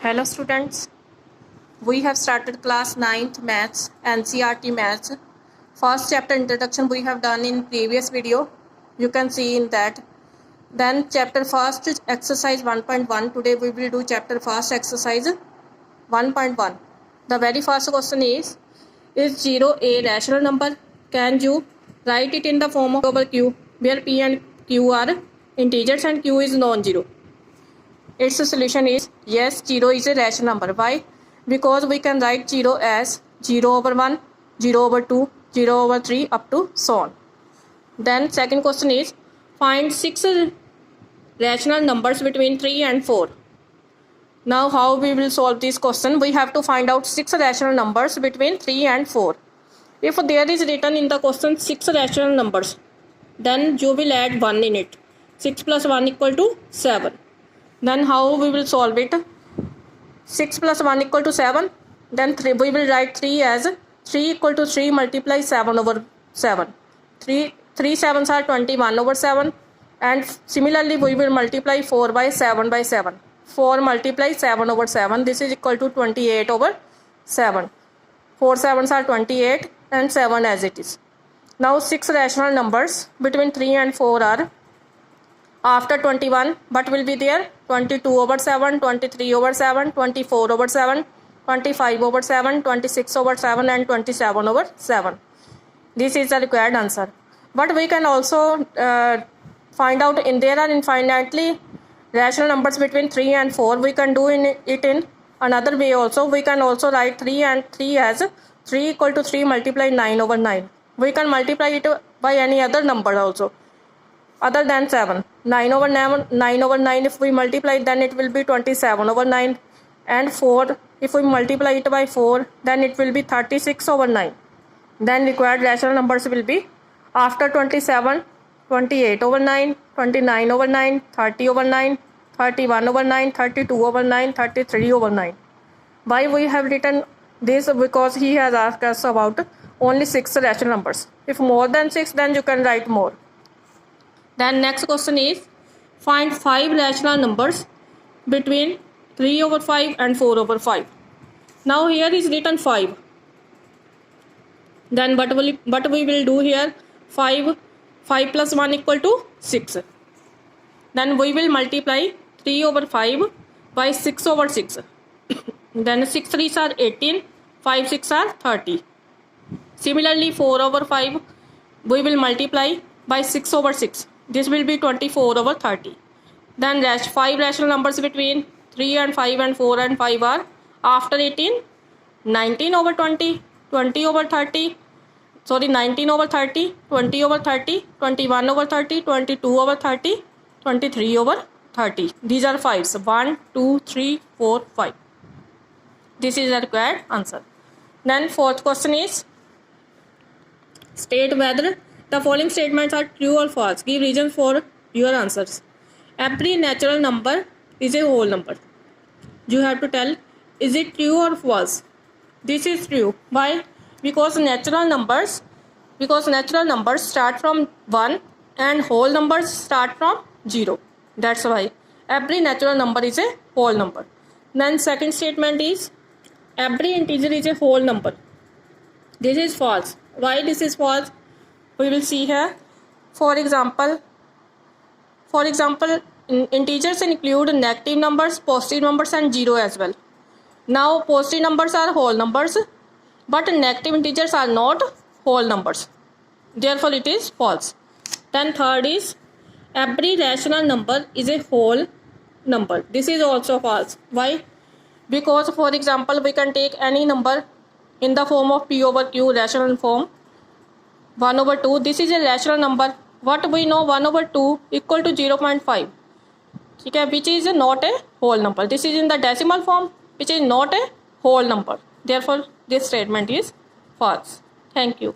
Hello students, we have started class 9th maths NCERT maths. First chapter introduction we have done in previous video. You can see in that. Then chapter first exercise 1.1. Today we will do chapter first exercise 1.1. The very first question is 0 a rational number? Can you write it in the form of over q where p and q are integers and q is non-zero? Its solution is yes, 0 is a rational number. Why? Because we can write 0 as 0 over 1, 0 over 2, 0 over 3 up to so on. Then second question is find 6 rational numbers between 3 and 4. Now how we will solve this question? We have to find out 6 rational numbers between 3 and 4. If there is written in the question 6 rational numbers, then you will add 1 in it. 6 plus 1 equal to 7. Then how we will solve it? 6 plus 1 equal to 7. Then we will write 3 as 3 equal to 3 multiply 7 over 7. 3 sevens are 21 over 7. And similarly we will multiply 4 by 7 by 7. 4 multiply 7 over 7. This is equal to 28 over 7. 4 sevens are 28 and 7 as it is. Now 6 rational numbers between 3 and 4 are after 21, what will be there? 22 over 7, 23 over 7, 24 over 7, 25 over 7, 26 over 7 and 27 over 7. This is the required answer. But we can also find out there are infinitely rational numbers between 3 and 4. We can do it in another way also. We can also write 3 and 3 as 3 equal to 3 multiply 9 over 9. We can multiply it by any other number also other than 7. 9 over 9 if we multiply it, then it will be 27 over 9, and 4 if we multiply it by 4, then it will be 36 over 9. Then required rational numbers will be after 27, 28 over 9, 29 over 9, 30 over 9, 31 over 9, 32 over 9, 33 over 9. Why we have written this? Because he has asked us about only 6 rational numbers. If more than 6, then you can write more. Then next question is find 5 rational numbers between 3 over 5 and 4 over 5. Now here is written 5. Then what we will do here? 5 plus 1 equal to 6. Then we will multiply 3 over 5 by 6 over 6. Then 6 3s are 18, 5 6 are 30. Similarly 4 over 5 we will multiply by 6 over 6. This will be 24 over 30. Then 5 rational numbers between 3 and 5 and 4 and 5 are after 18, 19 over 20, 20 over 30, 19 over 30, 20 over 30, 21 over 30, 22 over 30, 23 over 30. These are 5s. 1, 2, 3, 4, 5. This is the required answer. Then fourth question is state whether the following statements are true or false. Give reasons for your answers. Every natural number is a whole number. You have to tell is it true or false. This is true. Why? Because natural numbers start from 1 and whole numbers start from 0. That's why every natural number is a whole number. Then second statement is every integer is a whole number. This is false. Why this is false? We will see here. For example, integers include negative numbers, positive numbers and 0 as well. Now positive numbers are whole numbers, but negative integers are not whole numbers. Therefore it is false. Then third is every rational number is a whole number. This is also false. Why? Because for example we can take any number in the form of p over q, rational form. 1 over 2, this is a rational number. What we know, 1 over 2 equal to 0.5. Okay, which is not a whole number. This is in the decimal form, which is not a whole number. Therefore, this statement is false. Thank you.